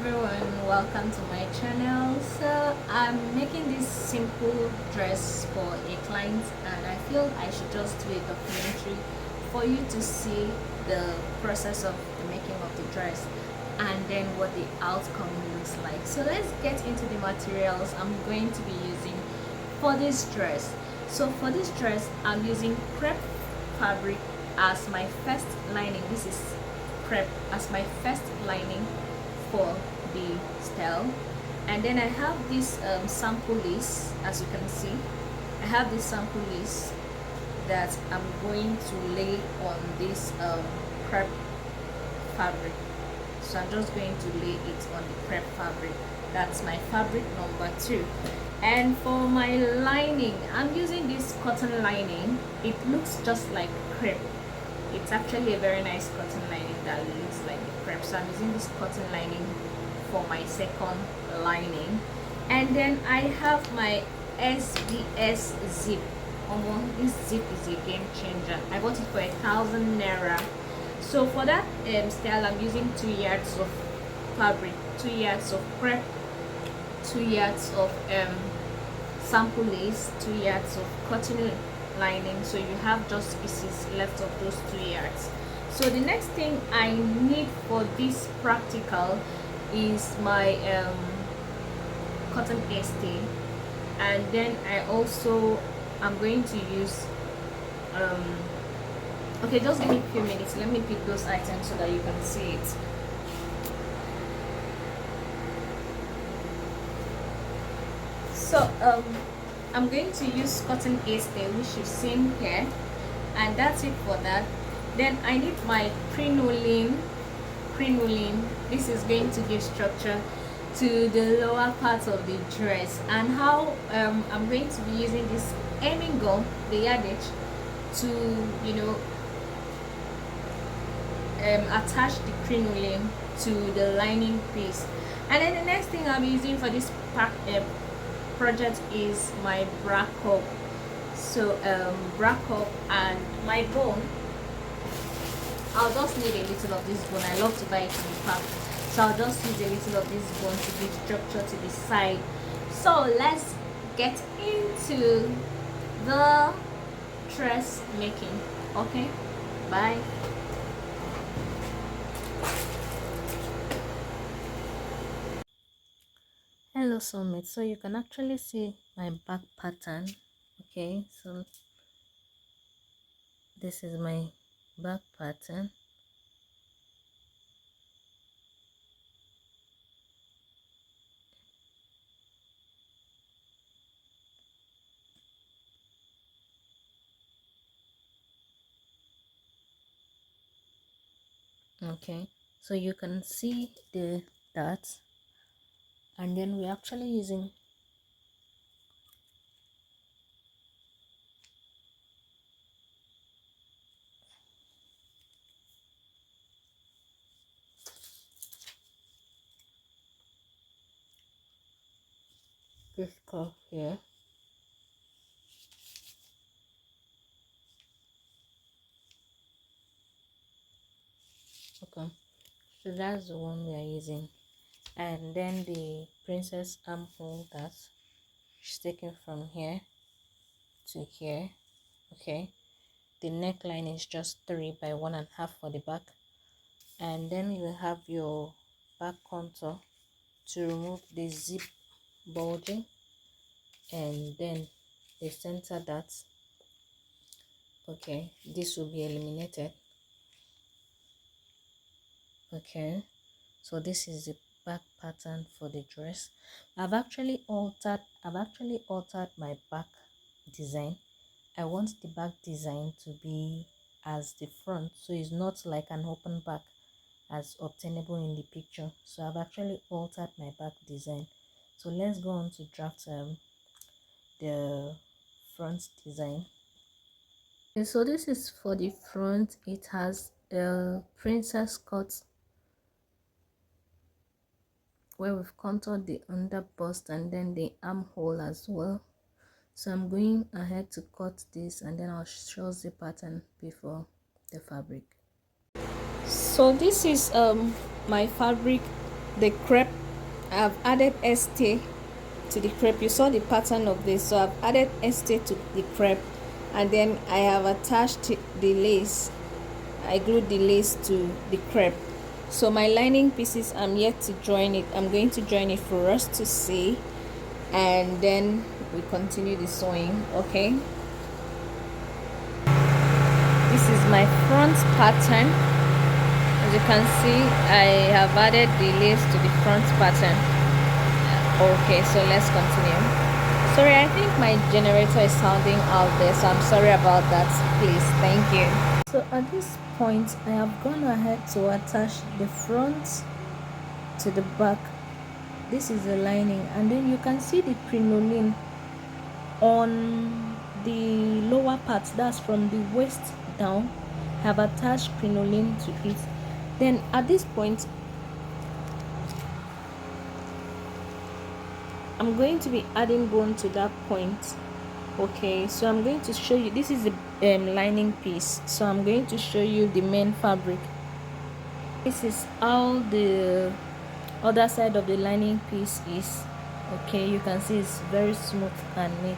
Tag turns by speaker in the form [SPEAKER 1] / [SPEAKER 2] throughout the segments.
[SPEAKER 1] everyone, welcome to my channel. So I'm making this simple dress for a client and I feel I should just do a documentary for you to see the process of the making of the dress and then what the outcome looks like. So let's get into the materials I'm going to be using for this dress. So for this dress I'm using crepe fabric as my first lining. This is crepe as my first lining for the style, and then I have this sample lace. As you can see, I have this sample lace that I'm going to lay on this crepe fabric. So I'm just going to lay it on the crepe fabric. That's my fabric number 2. And for my lining, I'm using this cotton lining. It looks just like crepe. It's actually a very nice cotton lining that looks like the crepe. So I'm using this cotton lining for my second lining. And then I have my SBS zip. This zip is a game changer. I bought it for 1,000 naira. So for that style, I'm using 2 yards of fabric, 2 yards of crepe, 2 yards of sample lace, 2 yards of cotton lining. So you have just pieces left of those 2 yards. So the next thing I need for this practical is my cotton ST, and then I'm going to use okay, just give me a few minutes, let me pick those items so that you can see it. So I'm going to use cotton ST, which you've seen here, and that's it for that. Then I need my crinoline. This is going to give structure to the lower part of the dress. And how I'm going to be using this hemming gum, the yardage, to attach the crinoline to the lining piece. And then the next thing I'm using for this project is my bra cup. So bra cup and my bone. I'll just need a little of this bone. I love to buy it in the pack, so I'll just use a little of this bone to give structure to the side. So let's get into the dress making. Okay, bye. Hello soulmate. So you can actually see my back pattern. Okay, so this is my back pattern. Okay, so you can see the dots, and then we're actually using this curve here. Okay, so that's the one we are using. And then the princess armhole, that's she's taken from here to here. Okay, the neckline is just 3 by 1.5 for the back, and then you have your back contour to remove the zip bulging, and then the center that. Okay, this will be eliminated. Okay, so this is the back pattern for the dress. I've actually altered my back design. I want the back design to be as the front, so it's not like an open back as obtainable in the picture. So I've actually altered my back design. So let's go on to draft the front design. Okay, so this is for the front. It has a princess cut where we've contoured the under bust and then the armhole as well. So I'm going ahead to cut this, and then I'll show the pattern before the fabric. So this is my fabric the crepe. I've added ST to the crepe. You saw the pattern of this, so I've added ST to the crepe, and then I have attached the lace. I glued the lace to the crepe. So my lining pieces, I'm yet to join it. I'm going to join it for us to see, and then we continue the sewing. Okay, this is my front pattern. As you can see, I have added the lace to the front pattern. Okay, so let's continue. Sorry, I think my generator is sounding out there, so I'm sorry about that. Please, thank you. So at this point, I have gone ahead to attach the front to the back. This is the lining, and then you can see the crinoline on the lower part, that's from the waist down. I have attached crinoline to it. Then at this point, I'm going to be adding bone to that point. Okay, so I'm going to show you, this is the lining piece, so I'm going to show you the main fabric. This is how the other side of the lining piece is. Okay, you can see it's very smooth and neat.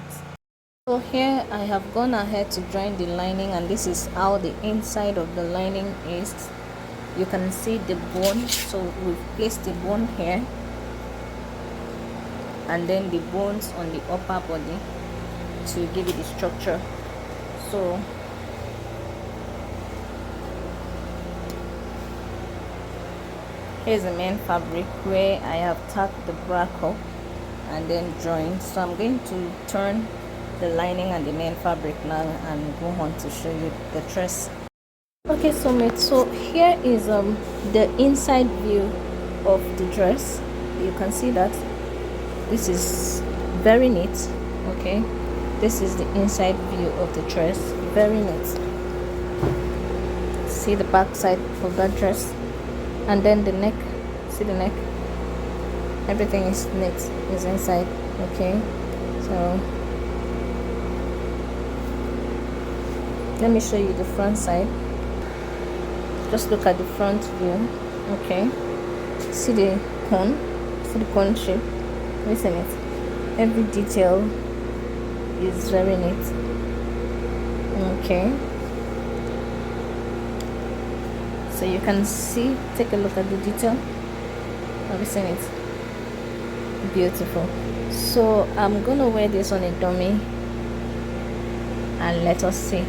[SPEAKER 1] So here I have gone ahead to join the lining, and this is how the inside of the lining is. You can see the bone, so we've placed the bone here, and then the bones on the upper body to give it the structure. So here's the main fabric where I have tacked the bracket and then joined. So I'm going to turn the lining and the main fabric now and go on to show you the dress. Okay, so mates, so here is the inside view of the dress. You can see that this is very neat. Okay, this is the inside view of the dress, very neat. See the back side of that dress, and then the neck. See the neck, everything is neat, is inside. Okay, so let me show you the front side. Just look at the front view. Okay, see the cone, see the cone shape. Listen it, every detail is very neat. Okay, so you can see, take a look at the detail. Listen it, beautiful. So I'm gonna wear this on a dummy and let us see.